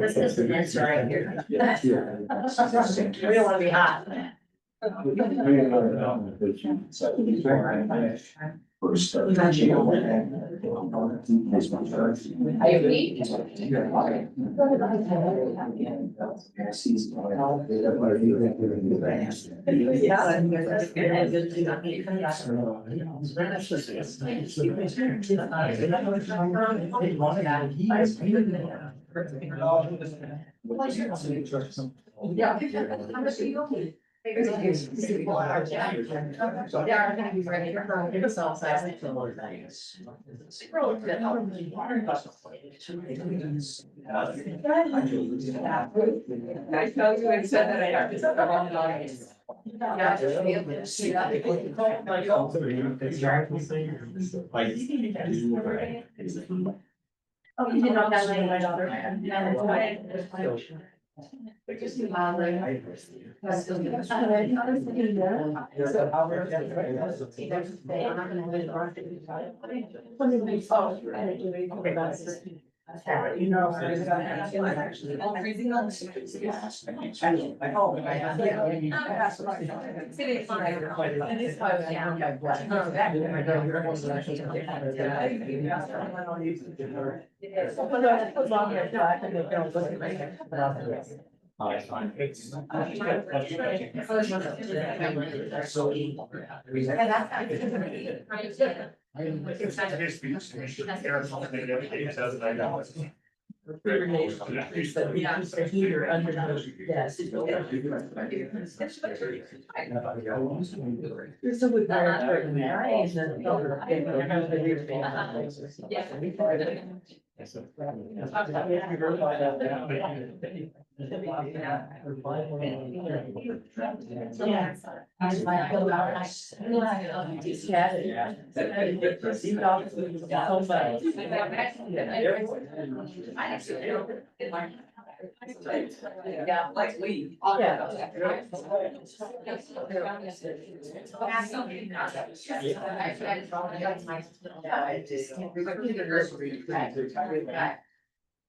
This is the answer right here. We don't wanna be hot. Yeah. Yeah, I'm gonna be ready for themselves. I think the Lord thanks. I told you and said that I have to set the wrong audience. Oh, you didn't know that like my daughter. Just you know. The heater under the desk. So we yeah, like we.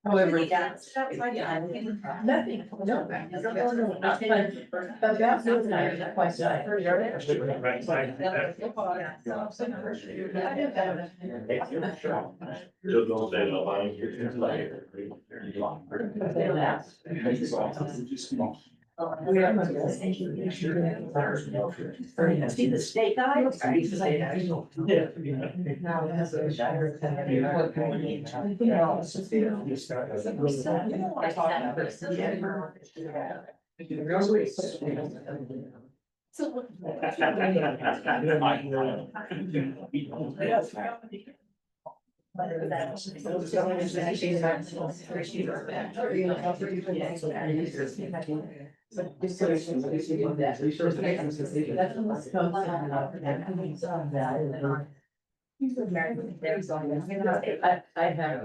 However, nothing, no. See the state guy?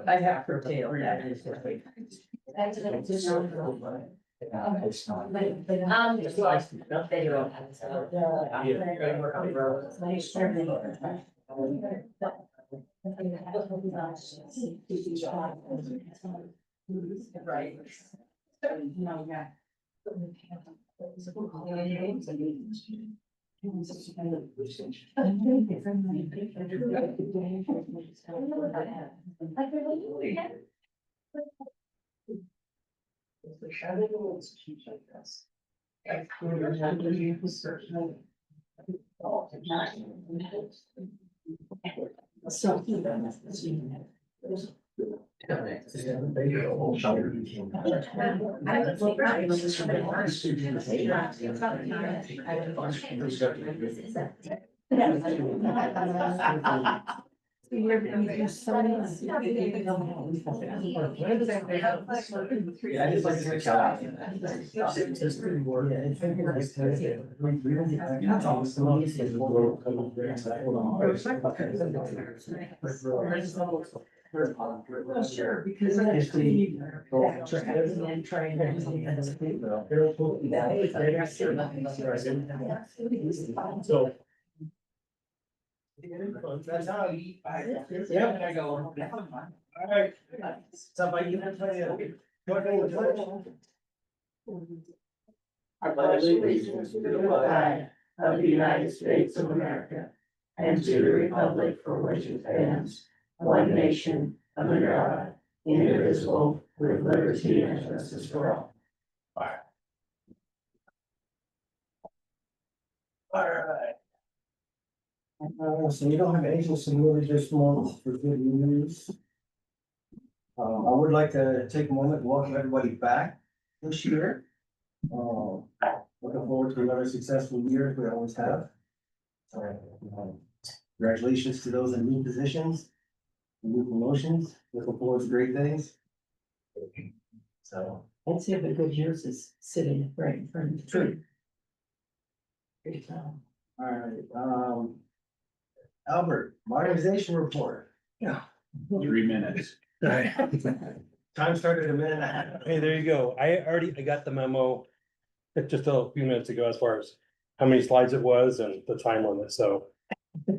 I have curtailed that. Right. No, yeah. Well, sure, because it's the. And train. So. That's how I eat. Yeah. I go. Alright. Somebody. I pledge allegiance to the flag of the United States of America and to the republic for which it stands, one nation, under God, indivisible, with liberty and justice for all. Alright. So you don't have anything submitted this month for good news. I would like to take a moment and welcome everybody back this year. Looking forward to another successful year as we always have. Congratulations to those in new positions, new promotions, looking forward to great things. So, Let's see if the good news is sitting right in front of the tree. Good job. all right, Albert, modernization report. Yeah. 3 minutes. Time started a minute and a half. Hey, there you go. I got the memo just a few minutes ago as far as how many slides it was and the time limit, so.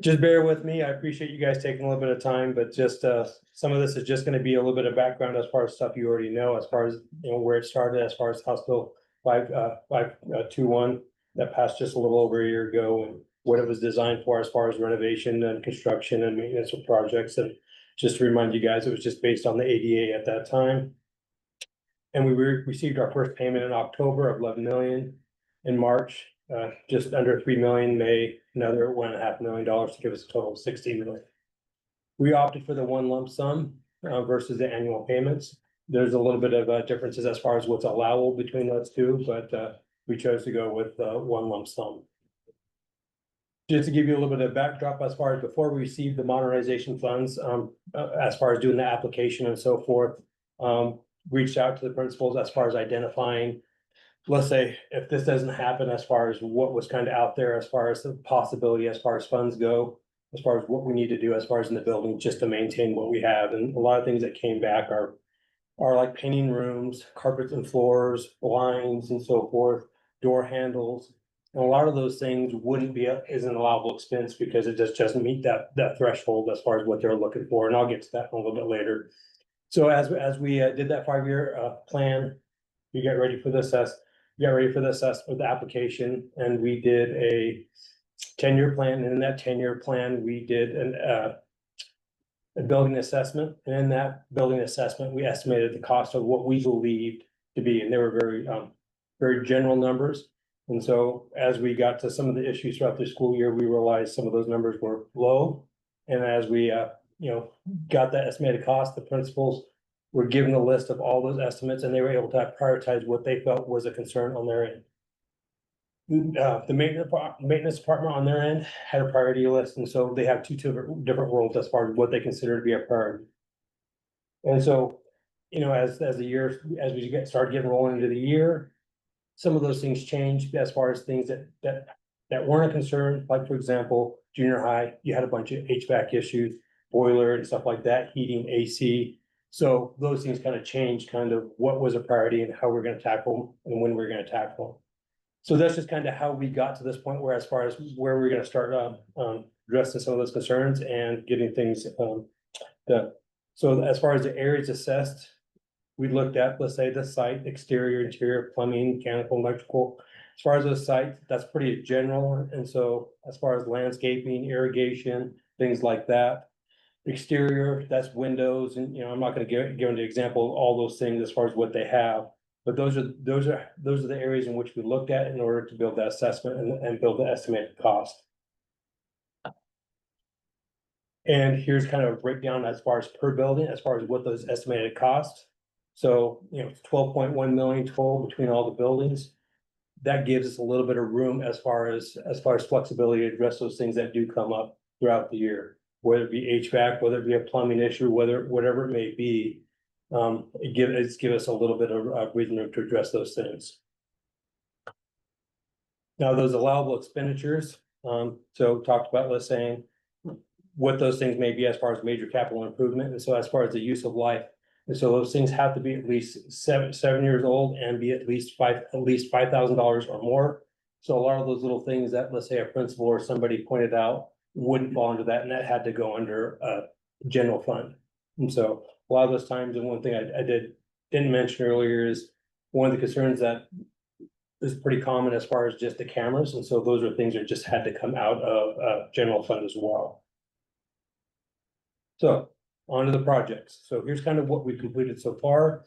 Just bear with me. I appreciate you guys taking a little bit of time, but just some of this is just gonna be a little bit of background as far as stuff you already know, as far as, you know, where it started, as far as House Bill 521 that passed just a little over a year ago, and what it was designed for as far as renovation and construction and maintenance of projects. And just to remind you guys, it was just based on the ADA at that time. And we received our first payment in October of 11 million. In March, just under 3 million, May, another $1.5 million to give us a total of 16 million. We opted for the one lump sum versus the annual payments. There's a little bit of differences as far as what's allowable between those two, but we chose to go with one lump sum. Just to give you a little bit of backdrop as far as before we received the modernization funds, as far as doing the application and so forth, reached out to the principals as far as identifying, let's say, if this doesn't happen, as far as what was kind of out there, as far as the possibility, as far as funds go, as far as what we need to do, as far as in the building, just to maintain what we have. And a lot of things that came back are like painting rooms, carpets and floors, blinds and so forth, door handles. And a lot of those things wouldn't be, is an allowable expense because it just doesn't meet that threshold as far as what they're looking for. And I'll get to that a little bit later. So as we did that 5-year plan, we got ready for the with the application, and we did a 10-year plan. And in that 10-year plan, we did a building assessment. And in that building assessment, we estimated the cost of what we believed to be, and they were very general numbers. And so as we got to some of the issues throughout the school year, we realized some of those numbers were low. And as we got that estimated cost, the principals were given a list of all those estimates, and they were able to prioritize what they felt was a concern on their end. The maintenance department on their end had a priority list, and so they have two different roles as far as what they consider to be a priority. And so, as we started getting rolling into the year, some of those things changed as far as things that weren't a concern. Like, for example, junior high, you had a bunch of HVAC issues, boiler and stuff like that, heating, AC. So those things kind of changed kind of what was a priority and how we're going to tackle them and when we're going to tackle them. So that's just kind of how we got to this point where, as far as where we're going to start addressing some of those concerns and getting things done. So as far as the areas assessed, we looked at, let's say, the site, exterior, interior, plumbing, mechanical, electrical. As far as those sites, that's pretty general. And so as far as landscaping, irrigation, things like that. Exterior, that's windows, and I'm not going to give an example of all those things as far as what they have, but those are the areas in which we looked at in order to build that assessment and build the estimated cost. And here's kind of a breakdown as far as per building, as far as what those estimated costs. So 12.1 million total between all the buildings. That gives us a little bit of room as far as flexibility to address those things that do come up throughout the year. Whether it be HVAC, whether it be a plumbing issue, whatever it may be, it's give us a little bit of breathing room to address those things. Now, those allowable expenditures, so talked about, let's say, what those things may be as far as major capital improvement, and so as far as the use of life. And so those things have to be at least 7 years old and be at least $5,000 or more. So a lot of those little things that, let's say, a principal or somebody pointed out wouldn't fall under that, and that had to go under general fund. And so a lot of those times, and one thing I didn't mention earlier is one of the concerns that is pretty common as far as just the cameras, and so those are things that just had to come out of general fund as well. So on to the projects. So here's kind of what we've completed so far.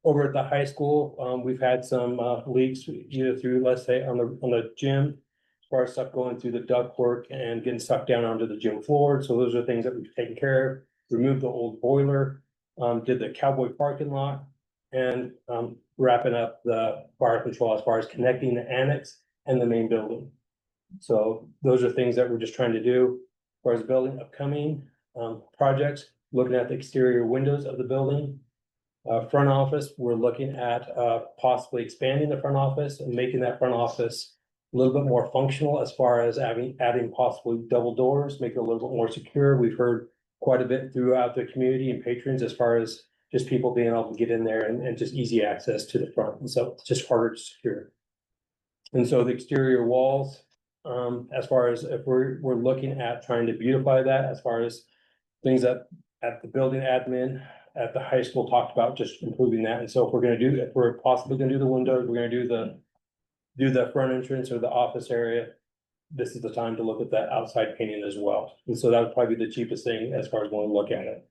Over at the high school, we've had some leaks either through, let's say, on the gym, as far as stuff going through the ductwork and getting sucked down onto the gym floor. So those are things that we've taken care of. Removed the old boiler, did the cowboy parking lot, and wrapping up the fire control as far as connecting the annex and the main building. So those are things that we're just trying to do. As far as building upcoming projects, looking at the exterior windows of the building. Front office, we're looking at possibly expanding the front office and making that front office a little bit more functional as far as adding possibly double doors, make it a little bit more secure. We've heard quite a bit throughout the community and patrons as far as just people being able to get in there and just easy access to the front. And so it's just harder to secure. And so the exterior walls, as far as if we're looking at trying to beautify that, as far as things that at the building admin at the high school talked about, just improving that. And so if we're possibly gonna do the windows, we're gonna do the front entrance or the office area. This is the time to look at that outside painting as well. And so that would probably be the cheapest thing as far as when we look at it.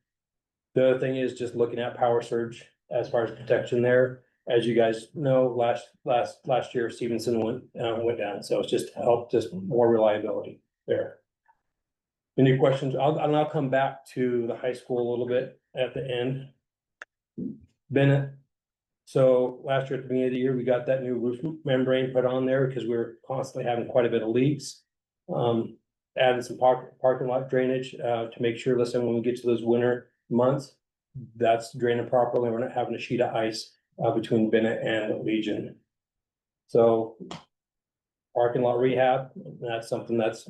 The other thing is just looking at power surge as far as protection there. As you guys know, last year Stevenson went down, so it's just helped just more reliability there. Any questions? I'll come back to the high school a little bit at the end. Bennett. So last year at the beginning of the year, we got that new roof membrane put on there because we were constantly having quite a bit of leaks. Added some parking lot drainage to make sure, listen, when we get to those winter months, that's draining properly. We're not having a sheet of ice between Bennett and Legion. So parking lot rehab, that's something that's,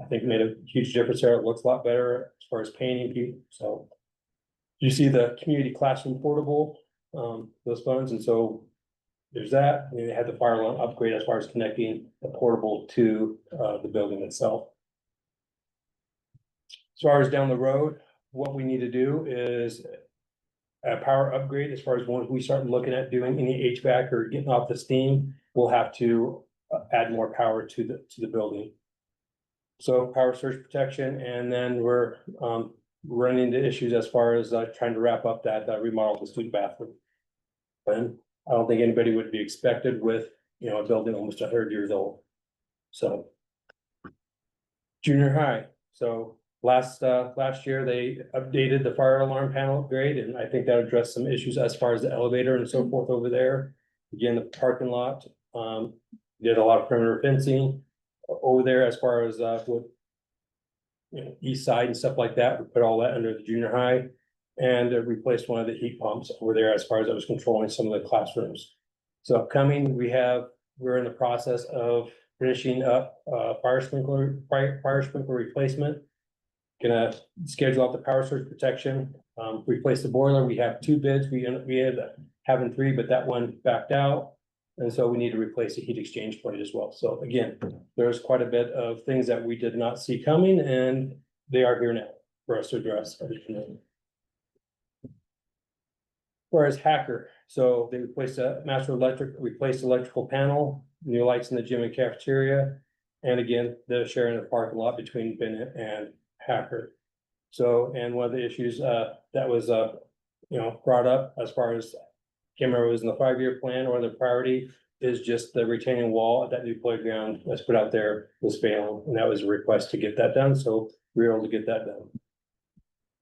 I think made a huge difference there. It looks a lot better as far as painting people. So you see the community classroom portable, those funds, and so there's that. And they had the fire alarm upgrade as far as connecting the portable to the building itself. As far as down the road, what we need to do is a power upgrade. As far as when we start looking at doing any HVAC or getting off the steam, we'll have to add more power to the building. So power surge protection, and then we're running into issues as far as trying to wrap up that remodel of the student bathroom. And I don't think anybody would be expected with, a building almost 100 years old. So junior high. So last year they updated the fire alarm panel upgrade, and I think that addressed some issues as far as the elevator and so forth over there. Again, the parking lot, did a lot of perimeter fencing over there as far as east side and stuff like that. We put all that under the junior high and replaced one of the heat pumps over there as far as I was controlling some of the classrooms. So upcoming, we're in the process of finishing up fire sprinkler replacement. Gonna schedule out the power surge protection, replace the boiler. We have 2 bids. We had having 3, but that one backed out. And so we need to replace the heat exchange plate as well. So again, there's quite a bit of things that we did not see coming, and they are here now for us to address. Whereas Hacker, so they replaced a master replaced electrical panel, new lights in the gym and cafeteria. And again, the sharing of the parking lot between Bennett and Hacker. So, and one of the issues that was brought up as far as, can't remember if it was in the 5-year plan or the priority, is just the retaining wall at that new playground that's put out there was failing, and that was a request to get that done, so we were able to get that done.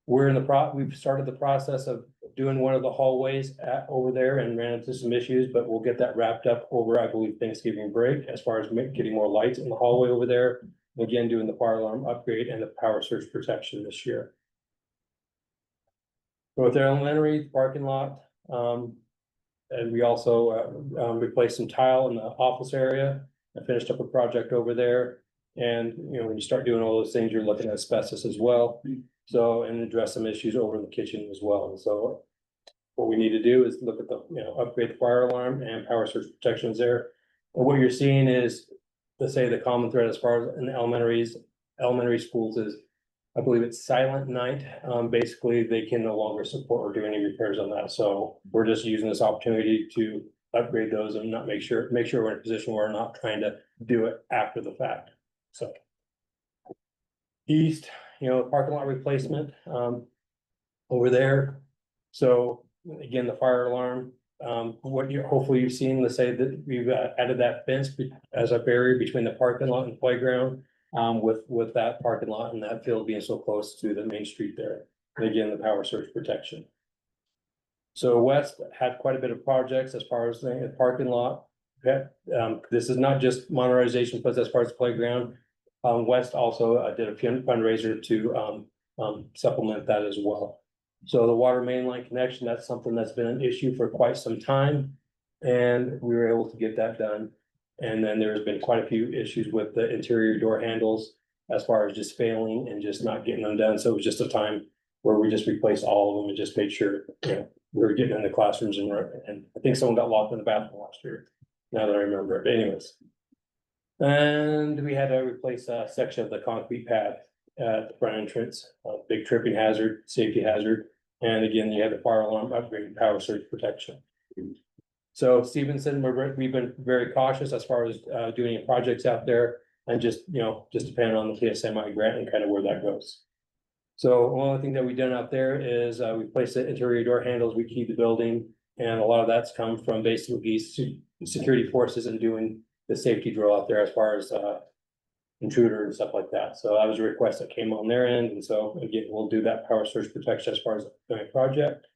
We've started the process of doing one of the hallways over there and ran into some issues, but we'll get that wrapped up over, I believe, Thanksgiving break, as far as getting more lights in the hallway over there. Again, doing the fire alarm upgrade and the power surge protection this year. North Elementary parking lot, and we also replaced some tile in the office area. I finished up a project over there. And, when you start doing all those things, you're looking at asbestos as well. So, and address some issues over in the kitchen as well. So what we need to do is look at the, upgrade the fire alarm and power surge protections there. And what you're seeing is, let's say the common thread as far as in the elementary schools is, I believe it's silent night. Basically, they can no longer support or do any repairs on that. So we're just using this opportunity to upgrade those and not make sure we're in a position where we're not trying to do it after the fact. So. East, parking lot replacement, over there. So again, the fire alarm, hopefully you've seen, let's say that we've added that fence as a barrier between the parking lot and playground. With that parking lot and that field being so close to the main street there. And again, the power surge protection. So West had quite a bit of projects as far as the parking lot. This is not just modernization, but as far as the playground. West also did a fundraiser to supplement that as well. So the water main line connection, that's something that's been an issue for quite some time. And we were able to get that done. And then there's been quite a few issues with the interior door handles as far as just failing and just not getting them done. So it was just a time where we just replaced all of them and just made sure, we were getting in the classrooms and I think someone got locked in the bathroom last year. Now that I remember it, anyways. And we had to replace a section of the concrete pad at the front entrance, big tripping hazard, safety hazard. And again, you had the fire alarm upgrade, power surge protection. So Stevenson, we've been very cautious as far as doing any projects out there and just depending on the PSMI grant and kind of where that goes. So one of the things that we've done out there is we placed the interior door handles, we keyed the building, and a lot of that's come from basically security forces and doing the safety drill out there as far as intruder and stuff like that. So that was a request that came on their end. And so again, we'll do that power surge protection as far as the project.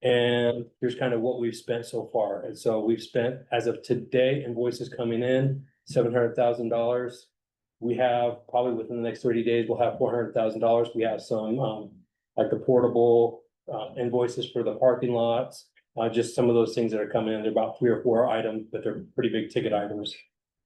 And here's kind of what we've spent so far. And so we've spent, as of today, invoices coming in, $700,000. We have probably within the next 30 days, we'll have $400,000. We have some like the portable invoices for the parking lots. Just some of those things that are coming in. They're about 3 or 4 items, but they're pretty big ticket items.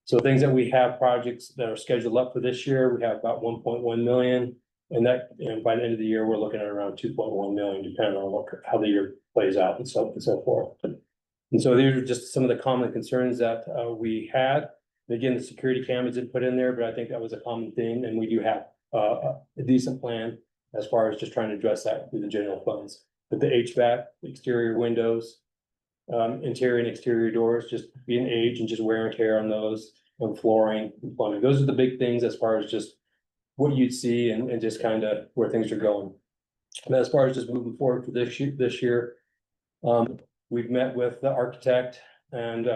So things that we have projects that are scheduled up for this year, we have about 1.1 million. And that, by the end of the year, we're looking at around 2.1 million, depending on how the year plays out and so forth. And so these are just some of the common concerns that we had. Again, the security cameras did put in there, but I think that was a common thing, and we do have a decent plan as far as just trying to address that through the general funds. But the HVAC, exterior windows, interior and exterior doors, just being age and just wear and tear on those, and flooring, and plumbing. Those are the big things as far as just what you'd see and just kind of where things are going. And as far as just moving forward for this year, we've met with the architect and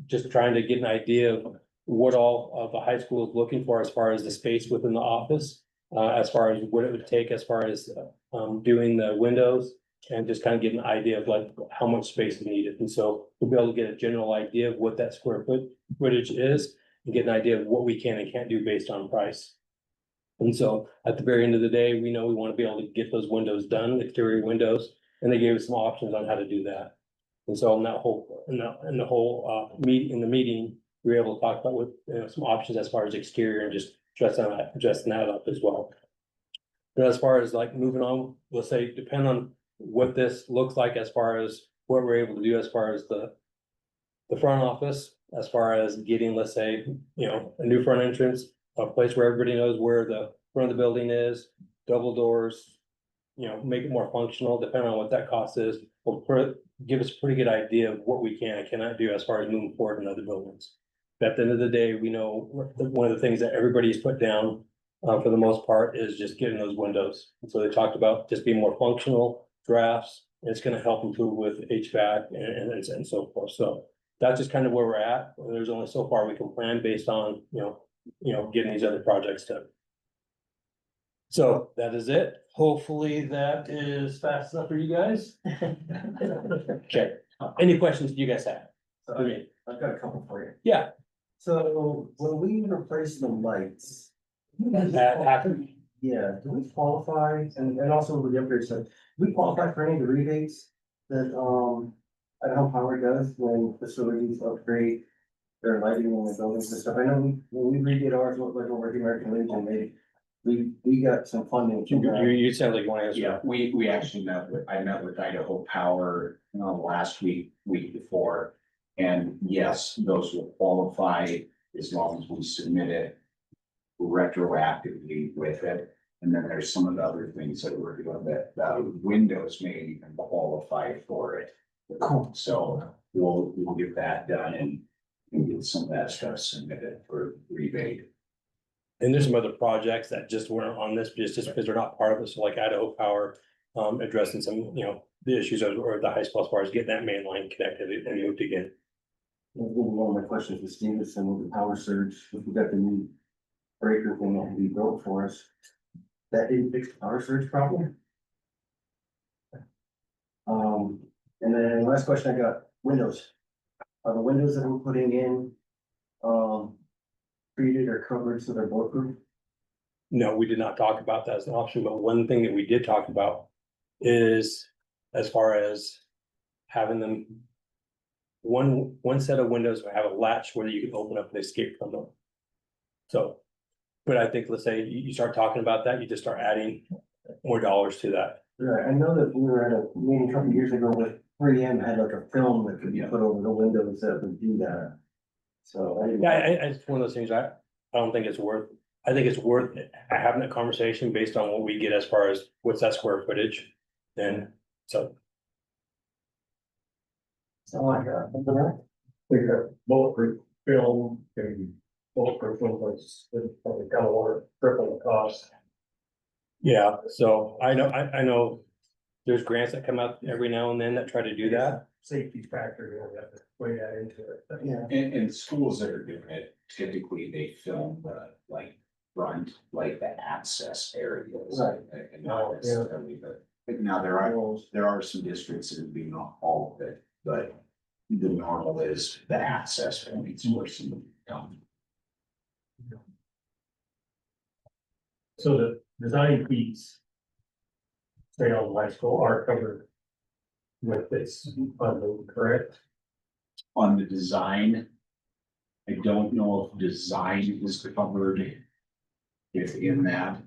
just trying to get an idea of what all of the high school is looking for as far as the space within the office, as far as what it would take as far as doing the windows, and just kind of get an idea of like how much space is needed. And so we'll be able to get a general idea of what that square footage is and get an idea of what we can and can't do based on price. And so at the very end of the day, we know we want to be able to get those windows done, exterior windows, and they gave us some options on how to do that. And so in the meeting, we were able to talk about some options as far as exterior and just dressing that up as well. But as far as like moving on, we'll say, depend on what this looks like as far as what we're able to do as far as the front office, as far as getting, let's say, a new front entrance, a place where everybody knows where the front of the building is, double doors, make it more functional, depending on what that cost is, will give us a pretty good idea of what we can and cannot do as far as moving forward in other buildings. But at the end of the day, we know one of the things that everybody's put down for the most part is just getting those windows. And so they talked about just being more functional drafts, and it's going to help improve with HVAC and so forth. So that's just kind of where we're at. There's only so far we can plan based on, getting these other projects done. So that is it. Hopefully that is fast enough for you guys. Okay. Any questions you guys have? Okay, I've got a couple for you. Yeah. So when we replace the lights, That happened. yeah, do we qualify, and also with the upgrade stuff, do we qualify for any of the rebates that Idaho Power does when facilities upgrade their lighting in the buildings and stuff. I know when we redid ours, looked like over at the American Legion, we got some funding. from that. You sound like you want to answer. Yeah, we actually I met with Idaho Power, last week before. And yes, those will qualify as long as we submit it retroactively with it. And then there's some of the other things that we're doing that, Windows may even qualify for it. Cool. So we'll get that done and get some of that stuff submitted for rebate. And there's some other projects that just weren't on this, just because they're not part of it, so like Idaho Power. Addressing some, the issues or the high school as far as getting that main line connected and moved again. One of my questions with Stevenson with the power surge, if we got the new breaker thing that will be built for us. That didn't fix the power surge problem. And then last question I got, windows. Are the windows that we're putting in, treated or covered so they're bulletproof? No, we did not talk about that as an option, but one thing that we did talk about is as far as having them. One set of windows will have a latch where you can open up and escape from them. So, but I think, let's say you start talking about that, you just start adding more dollars to that. Right, I know that we were at a meeting a couple years ago with 3M had like a film that could be put over the windows that would do that. So I didn't. Yeah, it's one of those things, I don't think it's worth, I think it's worth having a conversation based on what we get as far as what's that square footage. And so, So like, Think that bulletproof film and bulletproof windows, it's probably kind of want to triple the cost. yeah, so I know there's grants that come out every now and then that try to do that. Safety factor, you know, you have to weigh that into it. yeah, And schools that are doing it, typically they film the front, the access areas. Right. And not necessarily but now there are some districts that do not all of it, but the normal is the access points where some, So the design fees, say on high school, are covered with this funding, correct? on the design. I don't know if design is covered within that.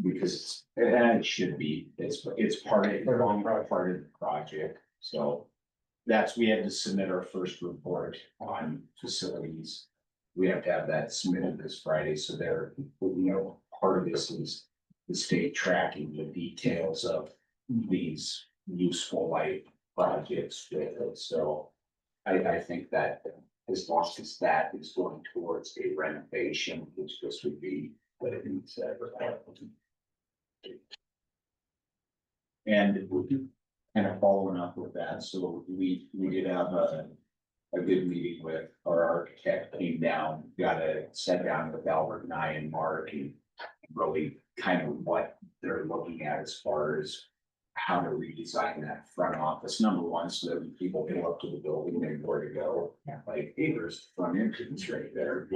Because it should be, it's part of the project, so. We had to submit our first report on facilities. We have to have that submitted this Friday, so part of this is the state tracking the details of these useful life projects with it, so. I think that as long as that is going towards a renovation, which this would be, what it needs to. And kind of following up with that, so we did have a good meeting with our architect, came down, sat down with Albert and I and Mark, and really kind of what they're looking at as far as how to redesign that front office, number one, so that when people go up to the building, they know where to go. Like, hey, there's the front entrance right there.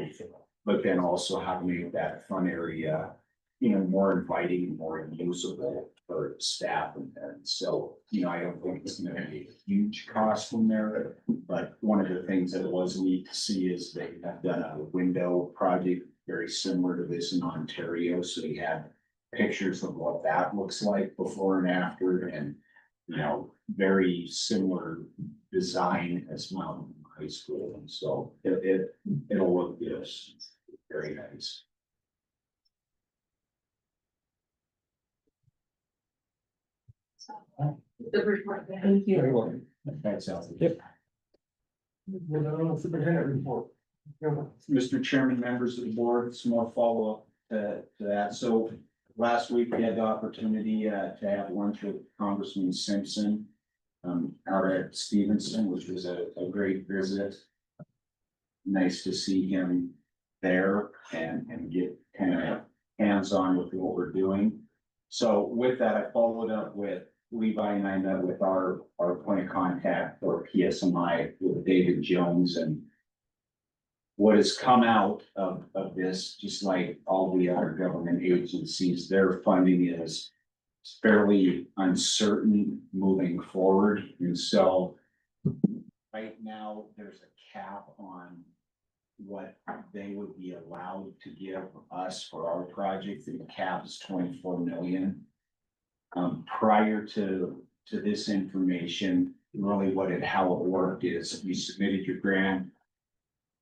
But then also how to make that front area, more inviting, more usable for staff and so, I don't think it's gonna be a huge cost in there. But one of the things that was neat to see is they have done a window project very similar to this in Ontario, so they had pictures of what that looks like before and after, and, very similar design as Mountain High School, and so it'll look good, very nice. Thank you. Thanks, Alfie. Yep. Superintendent report. Mr. Chairman, members of the board, some more follow-up to that. So last week we had the opportunity to have lunch with Congressman Simpson out at Stevenson, which was a great visit. Nice to see him there and get kind of hands-on with what we're doing. So with that, I followed up with Levi, and I met with our point of contact for PSMI with David Jones, and what has come out of this, just like all the other government agencies, their funding is fairly uncertain moving forward. And so right now, there's a cap on what they would be allowed to give us for our project. The cap is 24 million. Prior to this information, really how it worked is you submitted your grant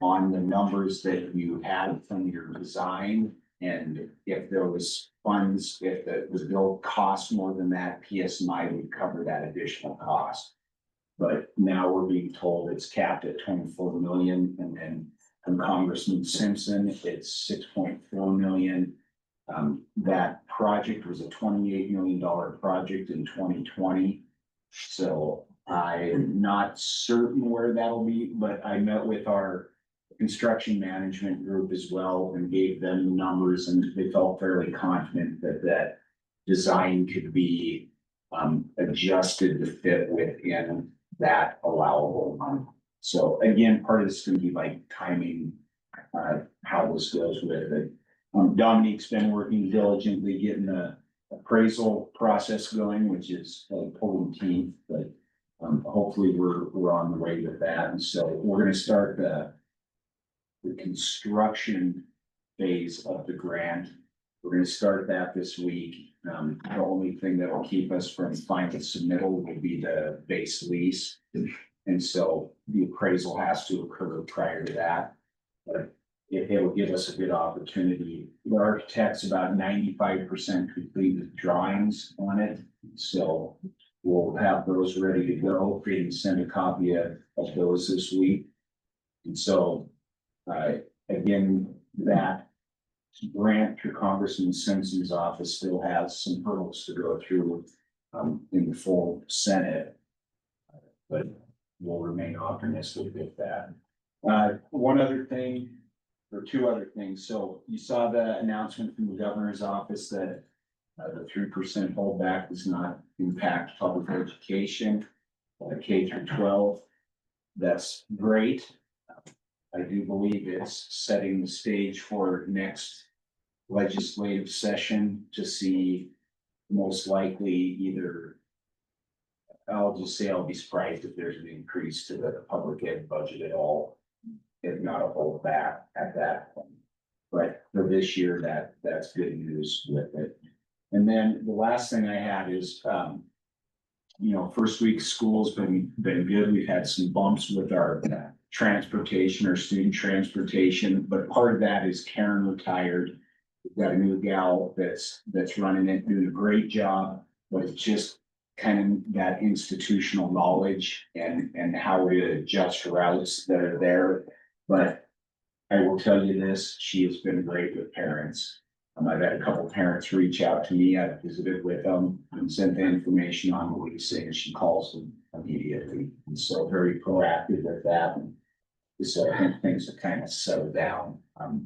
on the numbers that you had from your design. And if there was funds, if the bill cost more than that, PSMI would cover that additional cost. But now we're being told it's capped at 24 million, and then from Congressman Simpson, it's 6.4 million. That project was a $28 million project in 2020. So I'm not certain where that'll be, but I met with our construction management group as well and gave them the numbers, and they felt fairly confident that that design could be adjusted to fit within that allowable amount. So again, part of this is gonna be like timing, how this goes with it. Dominique's been working diligently getting the appraisal process going, which is pulling teeth, but hopefully we're on the way with that. And so we're gonna start the construction phase of the grant. We're gonna start that this week. The only thing that will keep us from final submittal will be the base lease. And so the appraisal has to occur prior to that. But it will give us a good opportunity. The architect's about 95% complete with drawings on it. So we'll have those ready to go. We can send a copy of those this week. And so, again, that grant through Congressman Simpson's office still has some hurdles to go through in the full Senate. But we'll remain optimistic with that. One other thing, or two other things. So you saw the announcement from the governor's office that the 3% holdback does not impact public education, K through 12. That's great. I do believe it's setting the stage for next legislative session to see most likely either, I'll just say I'll be surprised if there's an increase to the public ed budget at all, if not a holdback at that point. But for this year, that's good news with it. And then the last thing I had is, first week of school's been good. We've had some bumps with our transportation or student transportation, but part of that is Karen retired. We've got a new gal that's running it, doing a great job, but it's just kind of that institutional knowledge and how we adjust routes that are there. But I will tell you this, she has been great with parents. I've had a couple parents reach out to me. I've visited with them and sent the information on the leasing, and she calls them immediately. And so very proactive with that. And so I think things have kind of settled down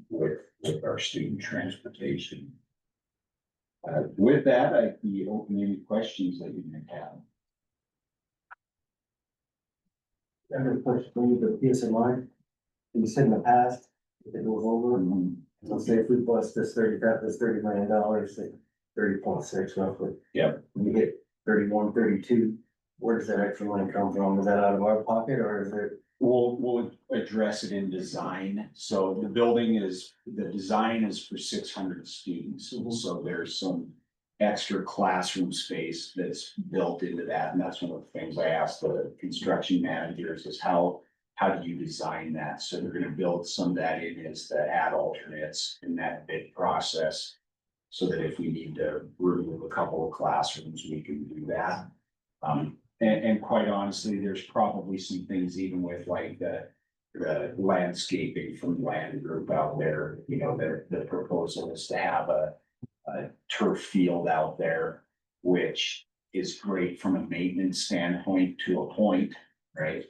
with our student transportation. With that, I'd be open to any questions that you may have. I have a question for you, the PSMI. You said in the past, if it goes over, let's say if we bust this $30 million, say 30.6 roughly. Yep. We get 31, 32, where does that extra money come from? Is that out of our pocket or is it? We'll address it in design. So the design is for 600 students. So there's some extra classroom space that's built into that. And that's one of the things I asked the construction managers is how do you design that? So they're gonna build some of that in as the add alternates in that bid process. So that if we need to remove a couple of classrooms, we can do that. And quite honestly, there's probably some things even with like the landscaping from Land Group out there, the proposal is to have a turf field out there, which is great from a maintenance standpoint to a point, right?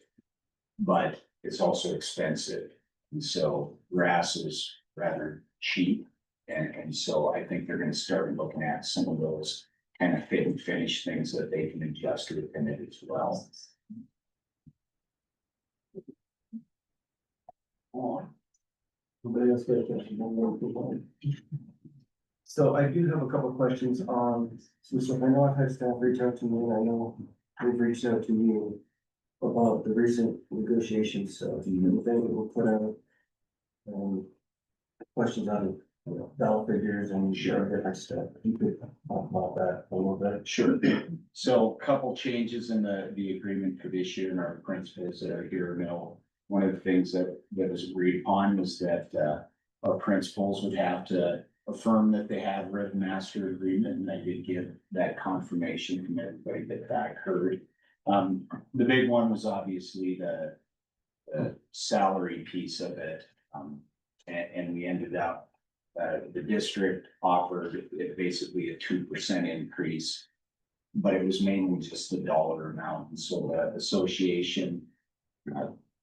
But it's also expensive. And so grass is rather cheap. And so I think they're gonna start looking at some of those kind of fit and finish things that they can adjust within it as well. Nobody else got a question? So I do have a couple of questions on, so I know I've had staff reach out to me, and I know we've reached out to you. about the recent negotiations, so do you know anything that we'll put out? Questions on, dollar figures and different stuff, if you could talk about that a little bit. Sure. So a couple changes in the agreement for this year and our principals that are here now. One of the things that was agreed upon was that our principals would have to affirm that they have read the master agreement, and I did get that confirmation from everybody that occurred. The big one was obviously the salary piece of it. And we ended up, the district offered basically a 2% increase. But it was mainly just the dollar amount, and so the association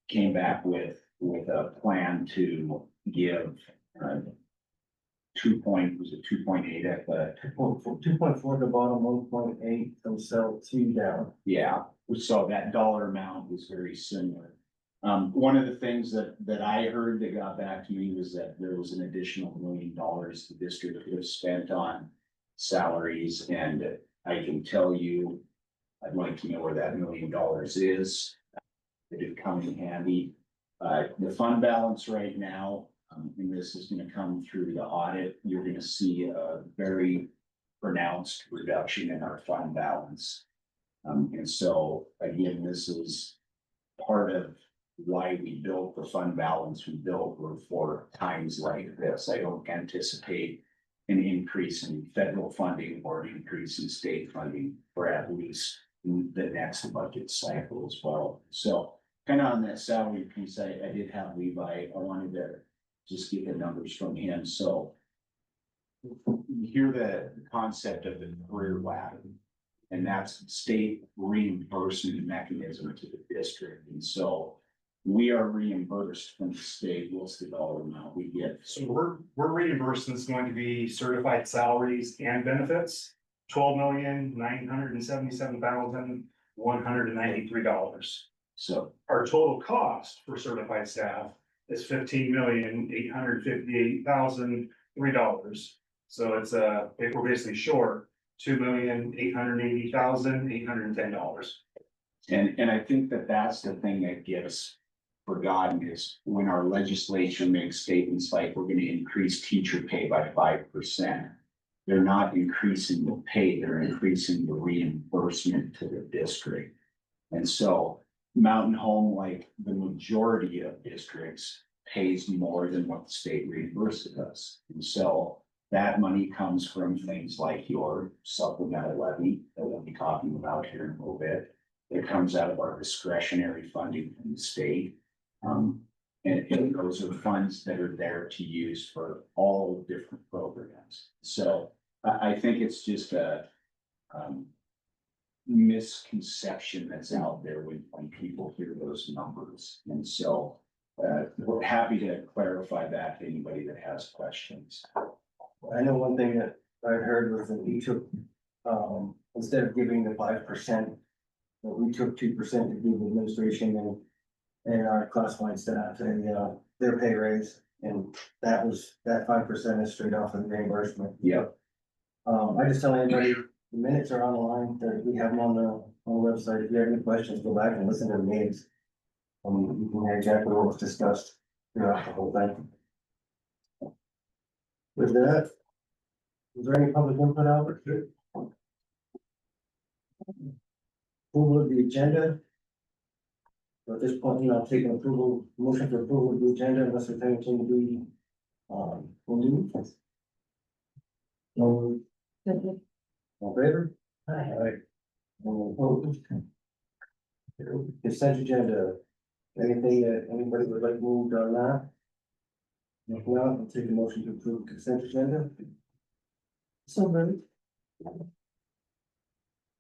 came back with a plan to give 2.8 at the, 2.4 at the bottom, 1.8 from cell 2 down. yeah, so that dollar amount was very similar. One of the things that I heard that got back to me was that there was an additional $1 million the district could have spent on salaries, and I can tell you, I'd like to know where that $1 million is. It did come in handy. The fund balance right now, and this is gonna come through the audit, you're gonna see a very pronounced reduction in our fund balance. And so again, this is part of why we built the fund balance we built were for times like this. I don't anticipate an increase in federal funding or an increase in state funding for at least the next budget cycle as well. So kind of on that salary piece, I did have Levi, I wanted to just get the numbers from him. So you hear the concept of the career ladder, and that's state reimbursement mechanism to the district. And so we are reimbursed from the state. What's the dollar amount we get? So we're reimbursing, it's going to be certified salaries and benefits, $12,977,193. So, Our total cost for certified staff is $15,858,003. So it's if we're basically short, $2,880,810. and I think that that's the thing that gets forgotten is when our legislature makes statements like we're gonna increase teacher pay by 5%. They're not increasing the pay, they're increasing the reimbursement to the district. And so Mountain Home, like the majority of districts, pays more than what the state reimburses us. And so that money comes from things like your supplemental levy that we'll be talking about here in a little bit. It comes out of our discretionary funding from the state. And those are funds that are there to use for all different programs. So I think it's just a misconception that's out there when people hear those numbers. And so we're happy to clarify that to anybody that has questions. I know one thing that I heard was that we took, instead of giving the 5%, that we took 2% to give administration and our classified staff and, their pay raise. And that 5% is straight off of the reimbursement. Yep. I just tell anybody, the minutes are on the line, that we have them on the website. If you have any questions, go back and listen to the meetings. You can hear exactly what was discussed throughout the whole thing. With that, is there any public input, Albert? Approval of the agenda. So at this point, I'll take an approval, motion for approval of the agenda unless there's anything to be, removed. No. All in favor? Aye. All opposed? Consent agenda. Anything that anybody would like moved on that? If not, I'll take a motion to approve consent agenda. So moved.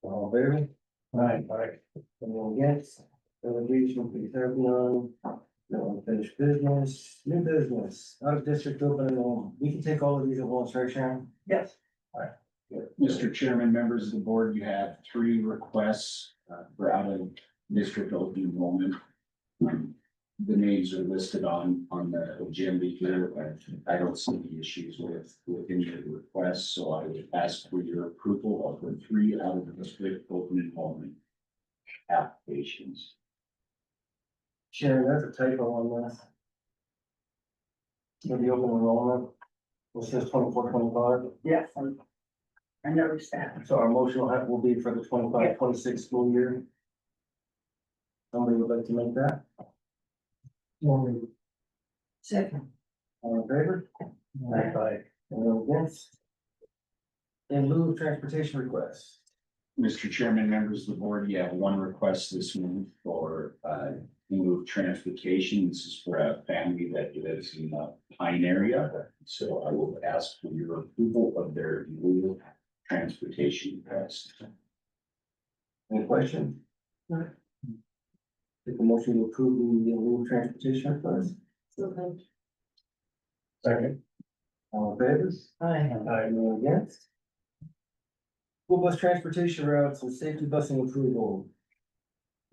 All in favor? Aye. Anyone against? Delegation, please have none. No unfinished business, new business, out of district open enrollment. We can take all of these at once, right, Sharon? Yes. Mr. Chairman, members of the board, you have 3 requests for out of district open enrollment. The names are listed on the agenda here, but I don't see any issues with any of the requests, so I would ask for your approval of the 3 out of district open enrollment applications. Sharon, that's a typo on this. For the open enrollment, it says 24-25. Yes, I noticed that. So our motion will be for the 25-26 school year. Somebody would like to make that? Second. All in favor? Aye. Anyone against? In lieu of transportation requests. Mr. Chairman, members of the board, you have one request this month for, in lieu of transportation. This is for a family that lives in the Pine area. So I will ask for your approval of their in lieu of transportation request. Any questions? Take a motion to approve the in lieu of transportation request. Second. All in favor? Anyone against? School bus transportation routes and safety busing approval.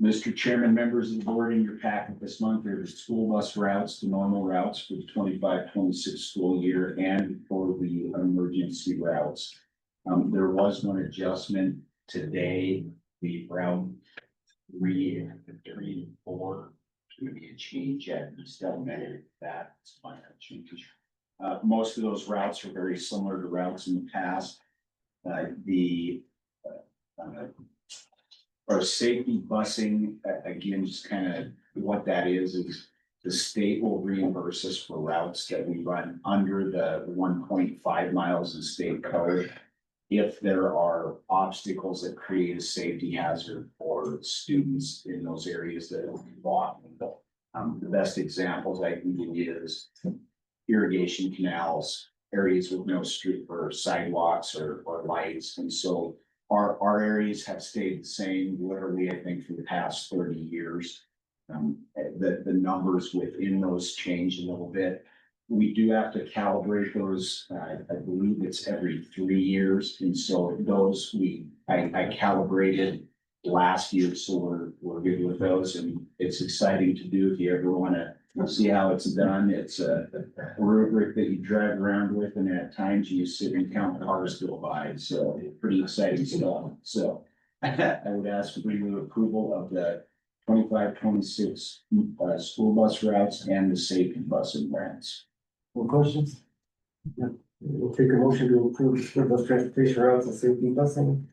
Mr. Chairman, members of the board, in your packet this month, there are the school bus routes, the normal routes for the 25-26 school year and for the emergency routes. There was one adjustment today, the route 3 and 4 to be a change at East Elementary. That's my change. Most of those routes are very similar to routes in the past. Our safety busing, again, just kind of what that is the state will reimburse us for routes that we run under the 1.5 miles in state code. If there are obstacles that create a safety hazard for students in those areas that will be blocked. The best examples I can give you is irrigation canals, areas with no street or sidewalks or lights. And so our areas have stayed the same, literally, I think, for the past 30 years. The numbers within those change a little bit. We do have to calibrate those, I believe it's every 3 years. And so those I calibrated last year, so we're good with those. And it's exciting to do if you ever want to see how it's done. It's a rubric that you drive around with, and at times you sit and count cars go by. So pretty exciting stuff. So I would ask for your approval of the 25-26 school bus routes and the safety busing routes. Any questions? Yeah. We'll take a motion to approve the school bus transportation routes and safety busing.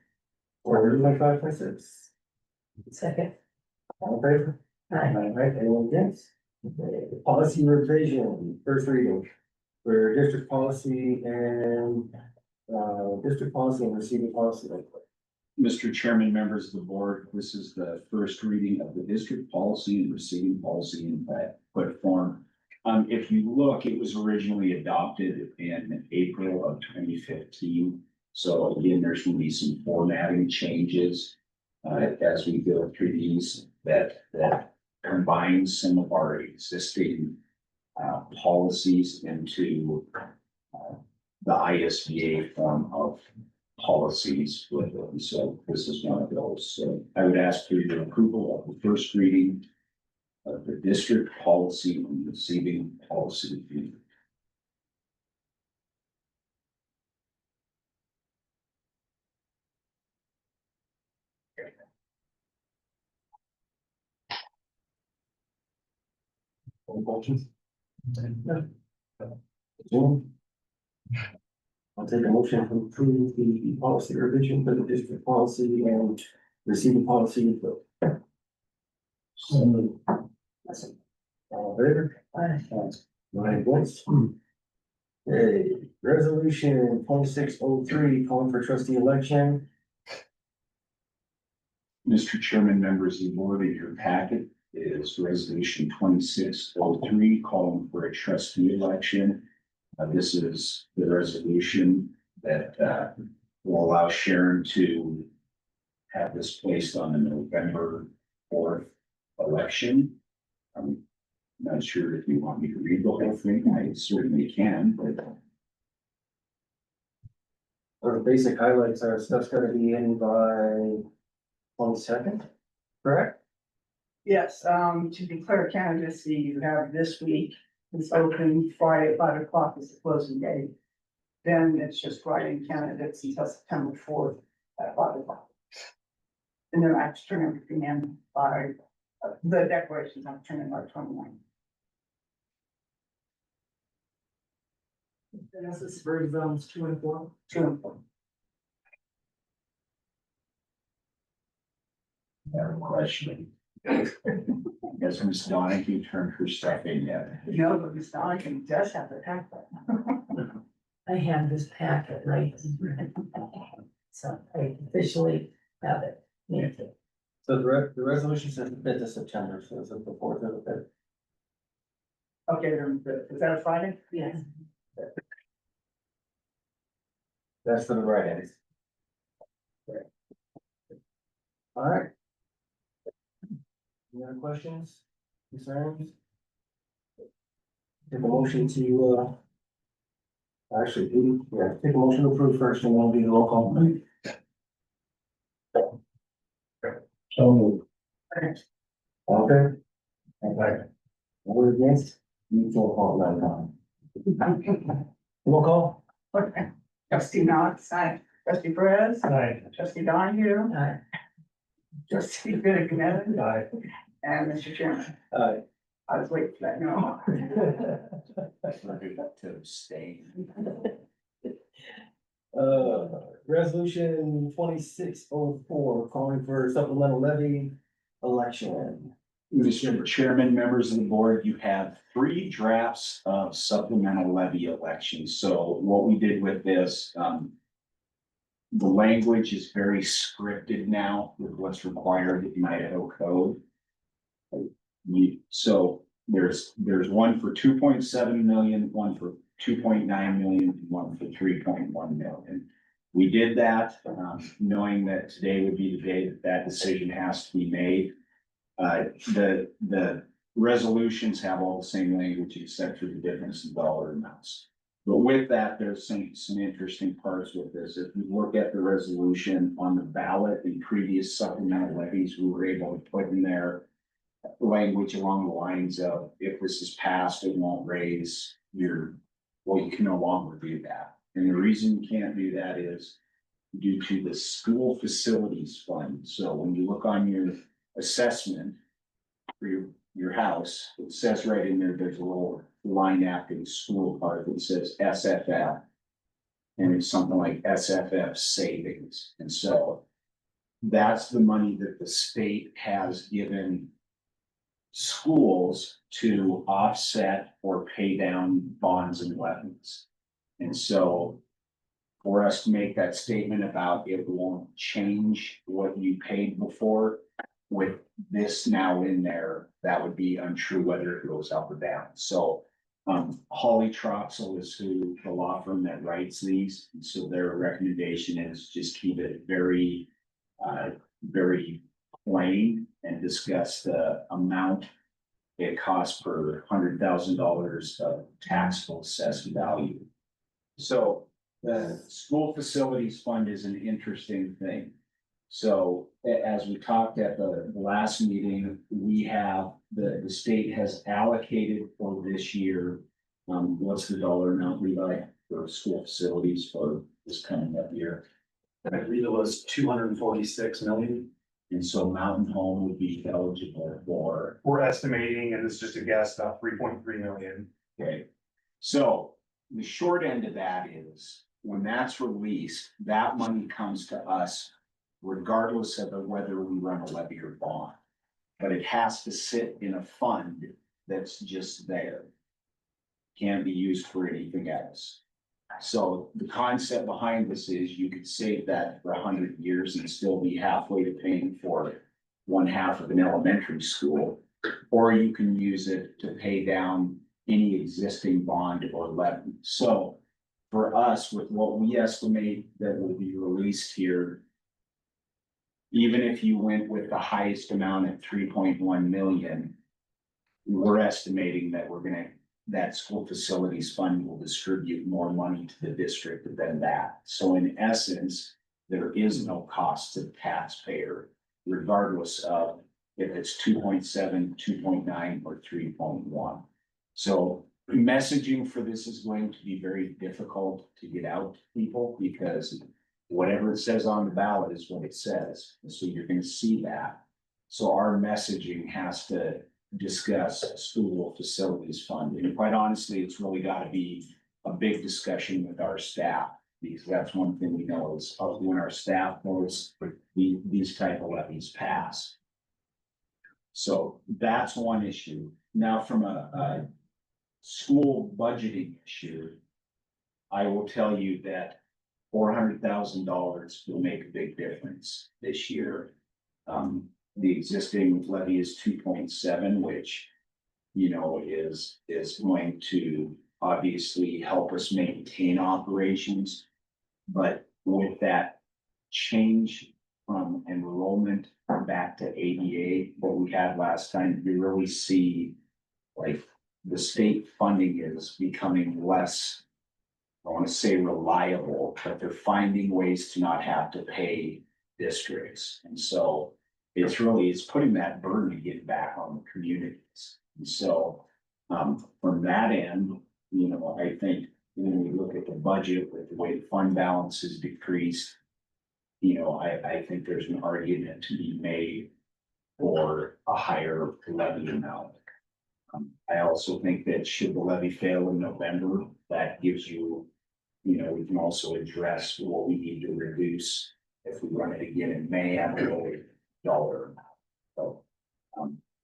Or 25-26. Second. All in favor? Right, anyone against? Policy revision, first reading for district policy and receiving policy. Mr. Chairman, members of the board, this is the first reading of the district policy and receiving policy in put form. If you look, it was originally adopted in April of 2015. So again, there's going to be some formatting changes as we go through these that combines some of our existing policies into the ISBA form of policies with them. So this is one of those. So I would ask for your approval of the first reading of the district policy and receiving policy. Any questions? Jim? I'll take a motion to approve the policy revision for the district policy and receiving policy. All in favor? Nine against. Okay, resolution 2603, calling for trustee election. Mr. Chairman, members of the board, in your packet is resolution 2603, calling for a trustee election. This is the resolution that will allow Sharon to have this placed on the November 4th election. I'm not sure if you want me to read the whole thing. I certainly can, but Or the basic highlights are stuff's gonna be in by 22nd, correct? Yes, to declare candidacy, you have this week, it's open Friday at 5 o'clock is the closing date. Then it's just writing candidates until September 4th at 5 o'clock. And then I have to turn everything in by the declarations on turning March 21. This is for zones 2 and 4. 2 and 4. Question. Has Ms. Donahue turned her stuff in yet? No, but Ms. Donovan does have the tax. I have this packet, right? So I officially have it. So the resolution says the 5th of September, so it's the 4th of the 5th. Okay, then, is that a Friday? Yes. That's for the write-ins. All right. Any other questions, concerns? Take a motion to, actually, take a motion to approve first and then we'll do the roll call. So, Okay. Okay. We're against, you roll call, roll call? Okay. Trustee Knox, aye. Trustee Perez, aye. trustee Donahue, Aye. trustee Benedict, Aye. and Mr. Chairman. Aye. I was waiting for that, no. To abstain. Resolution 2604, calling for supplemental levy election. Mr. Chairman, members of the board, you have 3 drafts of supplemental levy elections. So what we did with this, the language is very scripted now with what's required in Idaho code. So there's one for 2.7 million, one for 2.9 million, and one for 3.1 million. We did that, knowing that today would be the day that decision has to be made. The resolutions have all the same language except for the difference in dollar amounts. But with that, there's some interesting parts with this. If you look at the resolution on the ballot in previous supplemental levies, we were able to put in there language along the lines of, if this is passed, it won't raise well, you can no longer do that. And the reason you can't do that is due to the school facilities fund. So when you look on your assessment for your house, it says right in there, there's a little line after the school part that says SFF. And it's something like SFF savings. And so that's the money that the state has given schools to offset or pay down bonds and levies. And so for us to make that statement about it won't change what you paid before, with this now in there, that would be untrue whether it goes up or down. So Holly Troxel is who the law firm that writes these. And so their recommendation is just keep it very, very plain and discuss the amount it costs per $100,000 of taxable assessed value. So the school facilities fund is an interesting thing. So as we talked at the last meeting, we have, the state has allocated for this year. What's the dollar amount, Levi, for school facilities for this coming up year? I believe it was 246 million. And so Mountain Home would be eligible for, We're estimating, and this is just a guess, about 3.3 million. okay. So the short end of that is, when that's released, that money comes to us regardless of whether we run a levy or bond. But it has to sit in a fund that's just there. Can't be used for anything else. So the concept behind this is you could save that for 100 years and still be halfway to paying for 1/2 of an elementary school. Or you can use it to pay down any existing bond or levy. So for us, with what we estimate that will be released here, even if you went with the highest amount at 3.1 million, we're estimating that that school facilities fund will distribute more money to the district than that. So in essence, there is no cost to the taxpayer, regardless of if it's 2.7, 2.9, or 3.1. So messaging for this is going to be very difficult to get out to people, because whatever it says on the ballot is what it says. And so you're gonna see that. So our messaging has to discuss school facilities fund, and quite honestly, it's really gotta be a big discussion with our staff. Because that's one thing we know is when our staff knows these type of levies pass. So that's one issue. Now, from a school budgeting issue, I will tell you that $400,000 will make a big difference this year. The existing levy is 2.7, which, you know, is going to obviously help us maintain operations. But with that change from enrollment back to ADA, what we had last time, you really see like the state funding is becoming less, I want to say reliable, but they're finding ways to not have to pay districts. And so it's putting that burden to get back on the communities. And so from that end, you know, I think when we look at the budget with the way the fund balance has decreased, you know, I think there's an argument to be made for a higher levy amount. I also think that should the levy fail in November, that gives you, you know, we can also address what we need to reduce if we run it again in May at a lower dollar amount. So,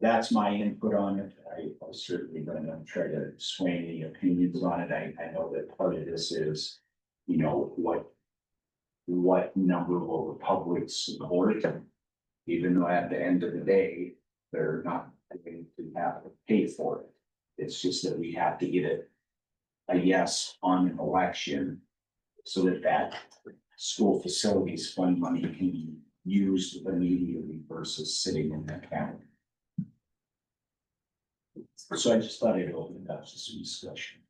that's my input on it. I certainly gonna try to sway any opinions on it. I know that part of this is, you know, what number will the public support? Even though at the end of the day, they're not going to have to pay for it. It's just that we have to get a yes on an election so that school facilities fund money can be used immediately versus sitting in that account. So I just thought I'd open it up to some discussion.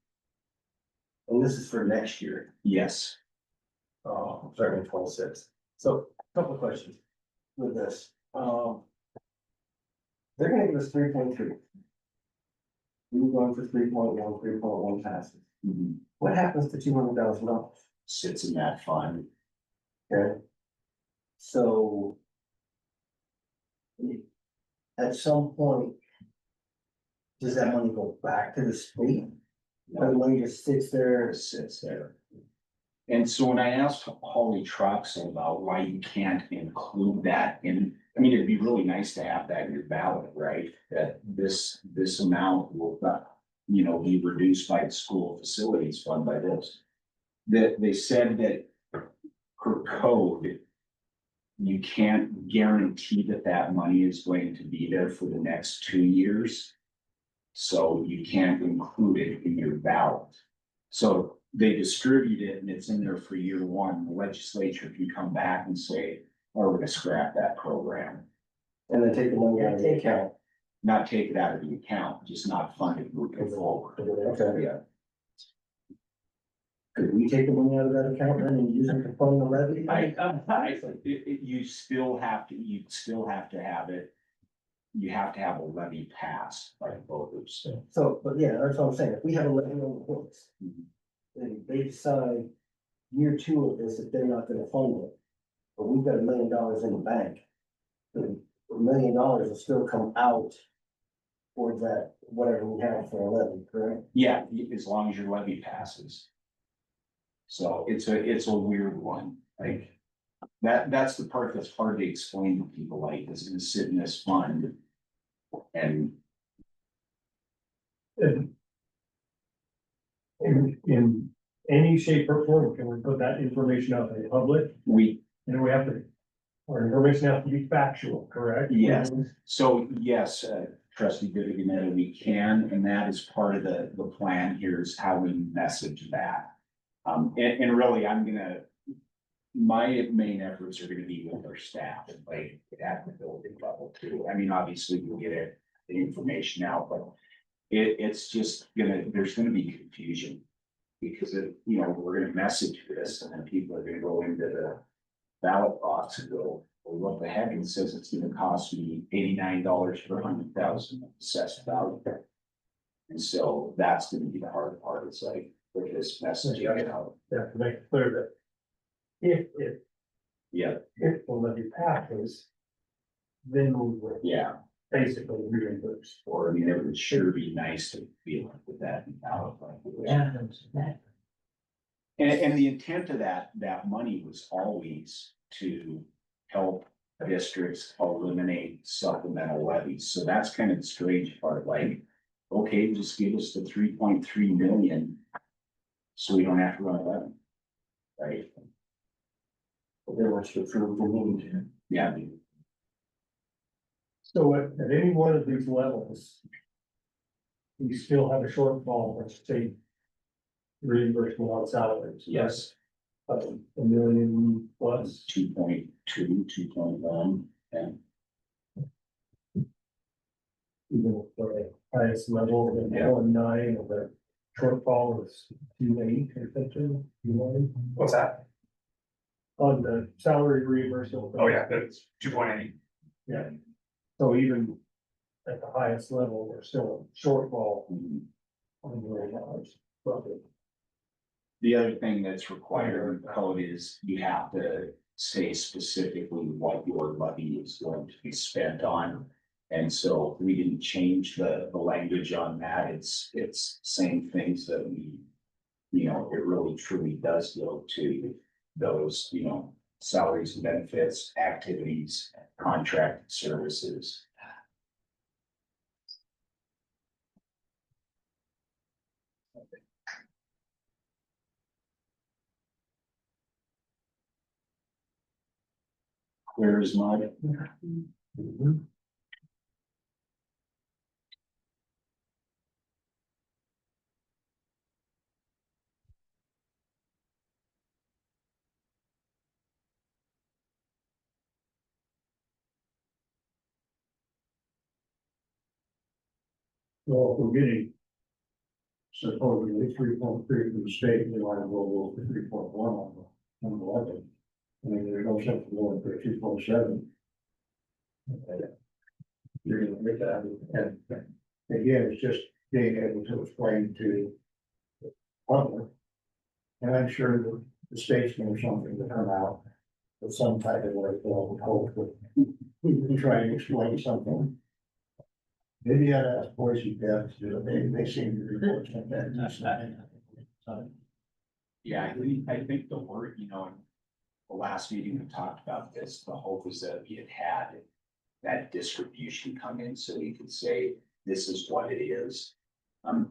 And this is for next year, Yes, starting in 26. So, a couple of questions with this. They're gonna give us 3.3. We're going for 3.1, 3.1 passes. mhm, What happens to $200,000? sits in that fund. Okay. So. At some point. Does that money go back to the state? Or the money just sits there? Sits there. And so when I asked Holly Troxel about why you can't include that in, I mean, it'd be really nice to have that in your ballot, right? That this amount will not, you know, be reduced by the school facilities fund by this. That they said that per code, you can't guarantee that money is going to be there for the next 2 years. So you can't include it in your ballot. So they distribute it and it's in there for year one. The legislature can come back and say, oh, we're gonna scrap that program. And then take the money out of the account? Not take it out of the account, just not fund it moving forward. Okay. Yeah, Could we take the money out of that account then and use it to fund the levy? you'd still have to have it. You have to have a levy passed by voters. So, but yeah, that's what I'm saying, if we have a levy on the books. And they decide year 2 of this, that they're not gonna fund it. But we've got $1 million in the bank. The $1 million will still come out. Towards that, whatever we have for a levy, correct? Yeah, as long as your levy passes. So it's a weird one, like, that's the part that's hard to explain to people, like, it's gonna sit in this fund. And In any shape or form, can we put that information out to the public? we, And we have to, our information has to be factual, correct? Yes. so yes, trustee Vivian, we can, and that is part of the plan here is how we message that. And really, my main efforts are gonna be with our staff, like at the building level too. I mean, obviously we'll get the information out, but it's just there's gonna be confusion. Because we're gonna message this and then people are gonna go into the ballot box and go, well, what the heck? It says it's gonna cost me $89 per 100,000 assessed value. And so that's gonna be the hard part. It's like, with this messaging out. Yeah, to make it clear that if Yeah, the levy passes, then we would Yeah, basically reimburse. or I mean, it would sure be nice to be able to put that out. Yeah. And the intent of that money was always to help districts eliminate supplemental levies. So that's kind of the strange part, like, okay, just give us the 3.3 million. So we don't have to run a levy. Right? They want you to approve the need. Yeah, So at any one of these levels, you still have a shortfall for state reimbursement on salaries. yes, Of a million plus. 2.2, 2.1, and Even for the highest level, the 1.9, or the shortfall is 2.8 or something, 2.9. What's that? On the salary reimbursement. Oh, yeah, that's 2.8. Yeah, so even at the highest level, we're still a shortfall on $1 million, roughly. the other thing that's required in the code is you have to say specifically what your levy is going to be spent on. And so we didn't change the language on that. It's same things that we, you know, it really truly does go to those, you know, salaries and benefits, activities, contracted services. Where is my? Well, if we're getting supposedly 3.3 from the state, we might as well go for 3.1 on the levy. I mean, there's no sense in going for 2.7. You're gonna make that, and again, it's just being able to explain to the public. And I'm sure that the state's gonna something to come out with some type of way, we'll hope that we can try and explain something. Maybe I'd ask Boise Beth to do it, they seem to be fortunate that. Yeah, I think the word, you know, in the last meeting we talked about this, the hope was that we had that distribution come in so we could say, this is what it is.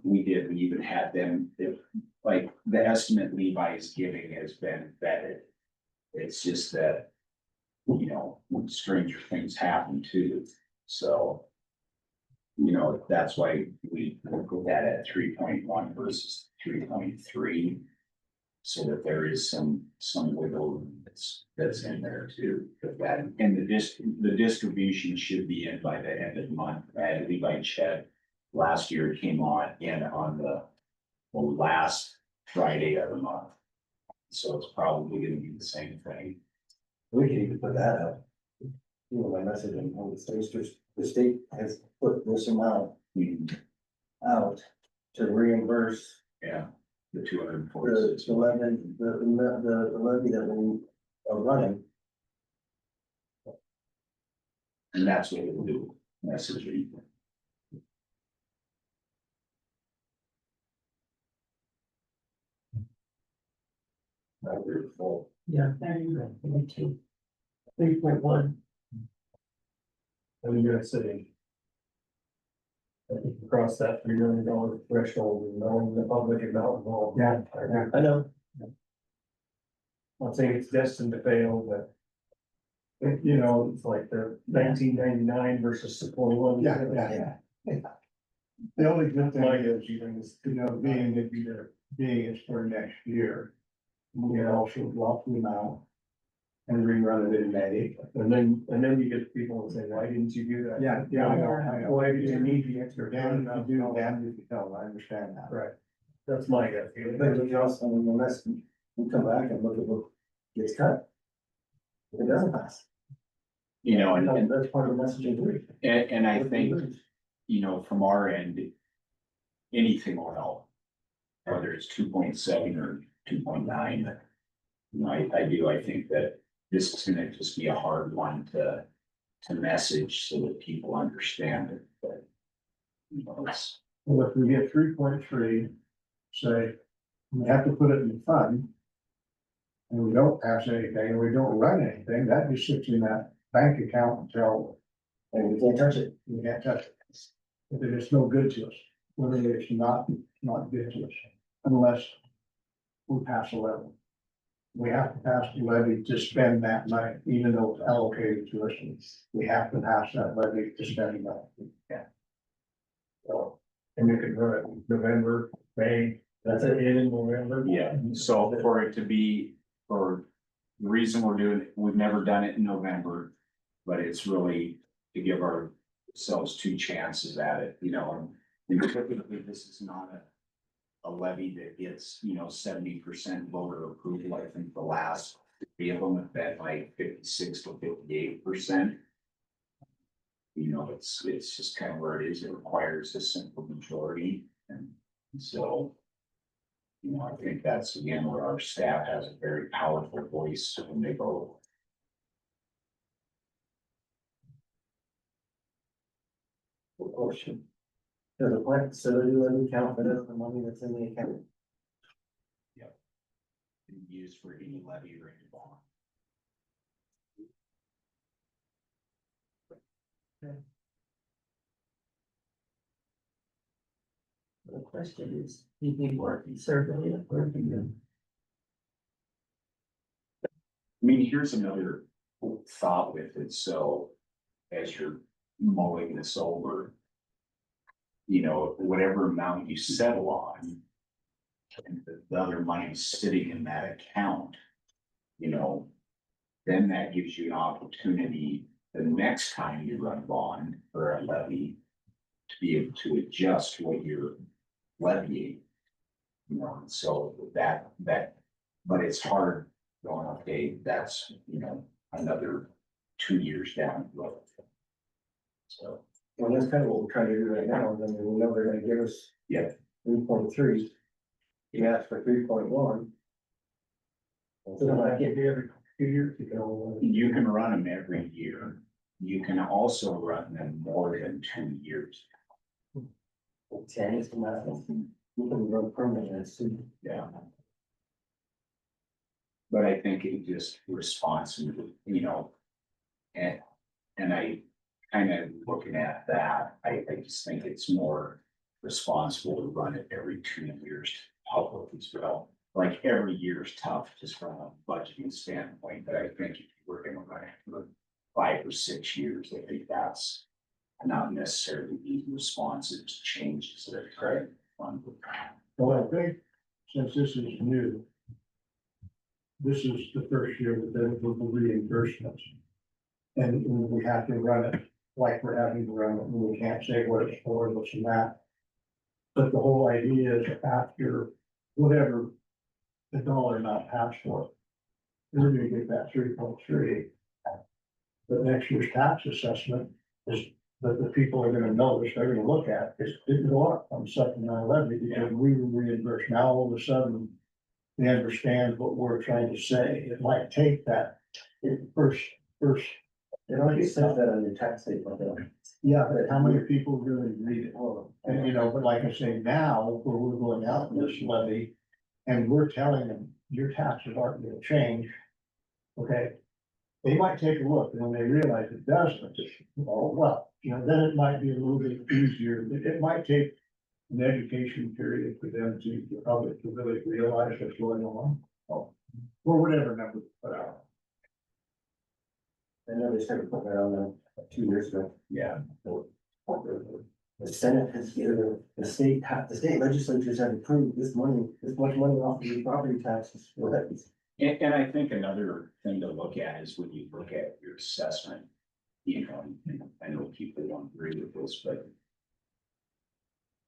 We even had them, if, like, the estimate Levi is giving has been vetted. It's just that, you know, stranger things happen too, so. You know, that's why we put that at 3.1 versus 3.3. So that there is some wiggle room that's in there too, with that, and the distribution should be in by the end of the month. And Levi Chet last year it came on the last Friday of the month. So it's probably gonna be the same thing. We can even put that up. You know, my message on the state, just the state has put this amount out to reimburse Yeah, the the 246. levy, the levy that we are running. And that's what we'll do, messaging. Yeah. 3.1. And you're sitting. I think you cross that $3 million threshold, and knowing the public about involved. Yeah. I know. I'm saying it's destined to fail, but. You know, it's like the 1999 versus the 21. Yeah. The only good thing is, you know, being that being is for next year. We can also drop the amount. And rerun it in May, and then you get people that say, why didn't you do that? Yeah, I know. Why did you need the extra? Damn, if you do, damn, if you don't, I understand that. Right, that's my guess. But we also, unless we come back and look at what gets cut. If it doesn't pass. You know, and That's part of the messaging. too. And I think, you know, from our end, anything will help. Whether it's 2.7 or 2.9. You know, I think that this is gonna just be a hard one to message so that people understand it, but. You know, it's, Well, if we get 3.3, say, we have to put it in the fund. And we don't pass anything, and we don't run anything, that just sits in that bank account until And we can't touch it. we can't touch it. If it's no good to us, whether it's not good to us, unless we pass a levy. We have to pass the levy to spend that money, even though it's allocated to us, we have to pass that levy to spend the money. Yeah. So, and you can run it in November, May, That's it, in November. yeah, so for it to be, for the reason we're doing it, we've never done it in November. But it's really to give ourselves two chances at it, you know, and typically this is not a levy that gets, 70% voter approval. I think the last three of them have been like 56 to 58%. You know, it's just kind of where it is. It requires a simple majority, and so. You know, I think that's again where our staff has a very powerful voice when they vote. Question. Does the plant facility levy count for the money that's in the account? And used for any levy or any bond. The question is, do you think more conservative or do you? I mean, here's another thought with it, so as you're mulling this over. You know, whatever amount you settle on. And the other money sitting in that account. You know. Then that gives you an opportunity the next time you run bond or a levy. To be able to adjust what you're levying. You know, and so that, but it's hard going, okay, that's, another 2 years down the road. So, Well, that's kind of what we're trying to do right now, I mean, we know they're gonna give us. Yeah. 3.3. You asked for 3.1. So then I get every 2 years to go. you can run them every year. You can also run them more than 2 years. 10 is the maximum. You can run permanent, soon. Yeah. But I think it just responsive, and I kind of looking at that, I just think it's more responsible to run it every 2 years public as well. Like every year is tough just from a budgeting standpoint, but I think if we're gonna run it for 5 or 6 years, I think that's not necessarily be responsive to changes that are on. Well, I think since this is new. This is the first year that there will be reimbursements. And we have to run it like we're having to run it, and we can't say what it's for, this and that. But the whole idea is after whatever the dollar amount passed for. We're gonna get that 3.3. But next year's tax assessment is, that the people are gonna notice, they're gonna look at, it didn't go up on second 9/11 because we were reimbursed. Now all of a sudden. They understand what we're trying to say. It might take that first, It already says that on your tax statement, though. yeah, but how many people really read it? And but like I say, now, where we're going out in this levy, and we're telling them, your taxes aren't gonna change. Okay? They might take a look, and when they realize it doesn't, oh, well, then it might be a little bit easier, it might take an education period for them to, the public to really realize what's going on. Or whatever number to put out. I know they started putting that on there 2 years ago. Yeah. The Senate has, the state legislatures have approved this money, this much money off of the property taxes for levies. And I think another thing to look at is when you look at your assessment. And I know people don't agree with this, but.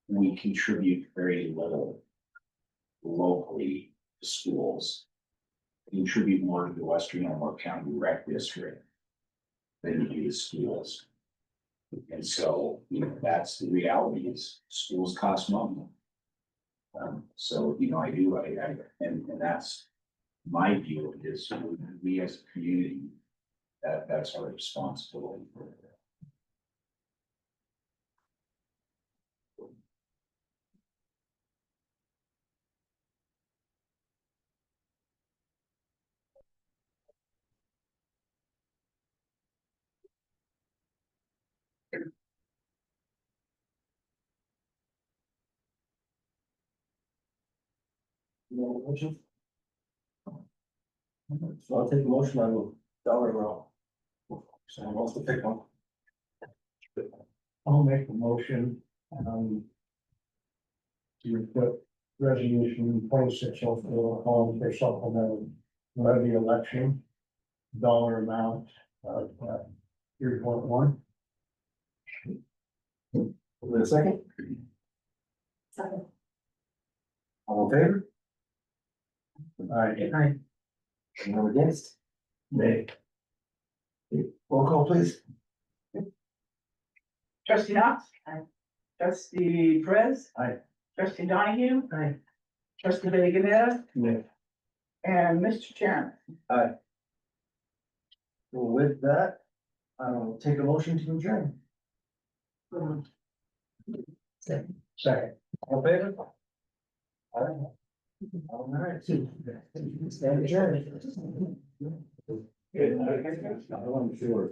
We contribute very little. Locally to schools. Contribute more to the Western Elmore County Rec District. Than you do to schools. And so, that's the reality is schools cost money. So, I do, and that's my view of this, we as a community. That's our responsibility. No motion? So I'll take a motion on the dollar amount. Someone wants to pick one. I'll make the motion, to put resolution 2604 calling for supplemental levy election. Dollar amount of, 3.1. Wait a second, Second. all in favor? Aye. Anyone against? Nay. Roll call, please. Trustee Knox? Aye. Trustee Perez? Aye. Trustee Donahue? Aye. Trustee Leggett? Nay. And Mr. Chairman? With that, I'll take a motion to adjourn. Second. All in favor? All right. Stand adjourned. I'm sure.